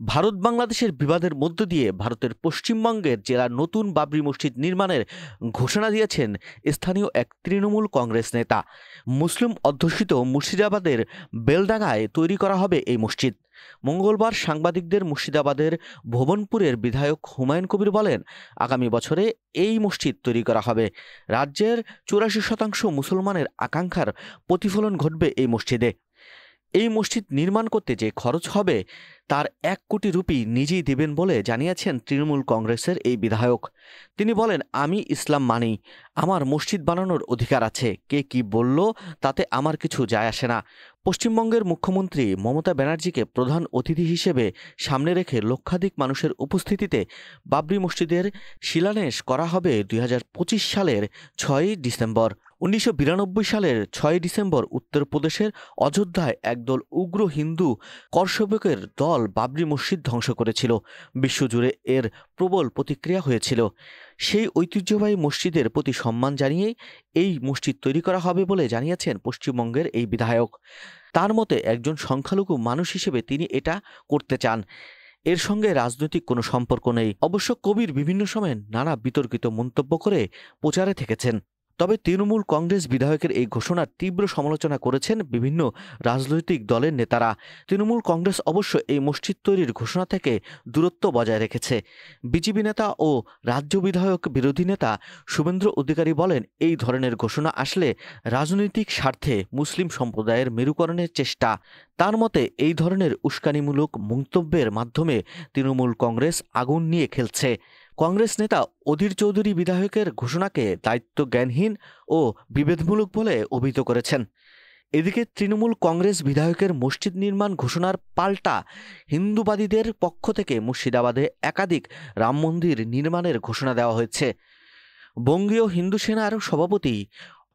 ভারত বাংলাদেশের বিবাদের মধ্য দিয়ে ভারতের পশ্চিমবঙ্গের জেলার নতুন বাবরি মসজিদ নির্মাণের ঘোষণা দিয়েছেন স্থানীয় এক তৃণমূল কংগ্রেস নেতা। মুসলিম অধ্যুষিত মুর্শিদাবাদের বেলডাঙ্গায় তৈরি করা হবে এই মসজিদ। মঙ্গলবার সাংবাদিকদের মুর্শিদাবাদের ভুবনপুরের বিধায়ক হুমায়ুন কবির বলেন, আগামী বছরে এই মসজিদ তৈরি করা হবে। রাজ্যের 84% মুসলমানের আকাঙ্ক্ষার প্রতিফলন ঘটবে এই মসজিদে। এই মসজিদ নির্মাণ করতে যে খরচ হবে তার 1 কোটি রুপি নিজেই দেবেন বলে জানিয়েছেন তৃণমূল কংগ্রেসের এই বিধায়ক। তিনি বলেন, আমি ইসলাম মানি, আমার মসজিদ বানানোর অধিকার আছে, কে কি বলল তাতে আমার কিছু যায় আসে না। পশ্চিমবঙ্গের মুখ্যমন্ত্রী মমতা ব্যানার্জিকে প্রধান অতিথি হিসেবে সামনে রেখে লক্ষাধিক মানুষের উপস্থিতিতে বাবরি মসজিদের শিলান্যাস করা হবে 2025 সালের 6 ডিসেম্বর। 1992 সালের 6 ডিসেম্বর উত্তরপ্রদেশের অযোধ্যায় একদল উগ্র হিন্দু করসেবকের দল বাবরি মসজিদ ধ্বংস করেছিল। বিশ্বজুড়ে এর প্রবল প্রতিক্রিয়া হয়েছিল। সেই ঐতিহ্যবাহী মসজিদের প্রতি সম্মান জানিয়ে এই মসজিদ তৈরি করা হবে বলে জানিয়েছেন পশ্চিমবঙ্গের এই বিধায়ক। তার মতে, একজন সংখ্যালঘু মানুষ হিসেবে তিনি এটা করতে চান। এর সঙ্গে রাজনৈতিক কোনো সম্পর্ক নেই। অবশ্য কবির বিভিন্ন সময়ে নানা বিতর্কিত মন্তব্য করে প্রচারে থেকেছেন। তবে তৃণমূল কংগ্রেস বিধায়কের এই ঘোষণার তীব্র সমালোচনা করেছেন বিভিন্ন রাজনৈতিক দলের নেতারা। তৃণমূল কংগ্রেস অবশ্য এই মসজিদ তৈরির ঘোষণা থেকে দূরত্ব বজায় রেখেছে। বিজেপি নেতা ও রাজ্য বিধায়ক বিরোধী নেতা শুভেন্দু অধিকারী বলেন, এই ধরনের ঘোষণা আসলে রাজনৈতিক স্বার্থে মুসলিম সম্প্রদায়ের মেরুকরণের চেষ্টা। তার মতে, এই ধরনের উস্কানিমূলক মন্তব্যের মাধ্যমে তৃণমূল কংগ্রেস আগুন নিয়ে খেলছে। কংগ্রেস নেতা অধীর চৌধুরী বিধায়কের ঘোষণাকে দায়িত্বজ্ঞানহীন ও বিভেদমূলক বলে অভিহিত করেছেন। এদিকে তৃণমূল কংগ্রেস বিধায়কের মসজিদ নির্মাণ ঘোষণার পাল্টা হিন্দুবাদীদের পক্ষ থেকে মুর্শিদাবাদে একাধিক রাম মন্দির নির্মাণের ঘোষণা দেওয়া হয়েছে। বঙ্গীয় হিন্দু সেনার সভাপতি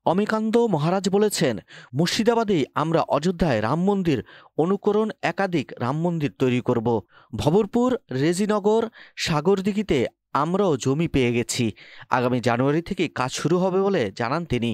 অমিকান্দ মহারাজ বলেছেন, মুর্শিদাবাদে আমরা অযোধ্যায় রাম মন্দির অনুকরণ একাধিক রাম মন্দির তৈরি করব। ভবরপুর, রেজিনগর, সাগরদিঘিতে আমরাও জমি পেয়ে গেছি। আগামী জানুয়ারি থেকে কাজ শুরু হবে বলে জানান তিনি।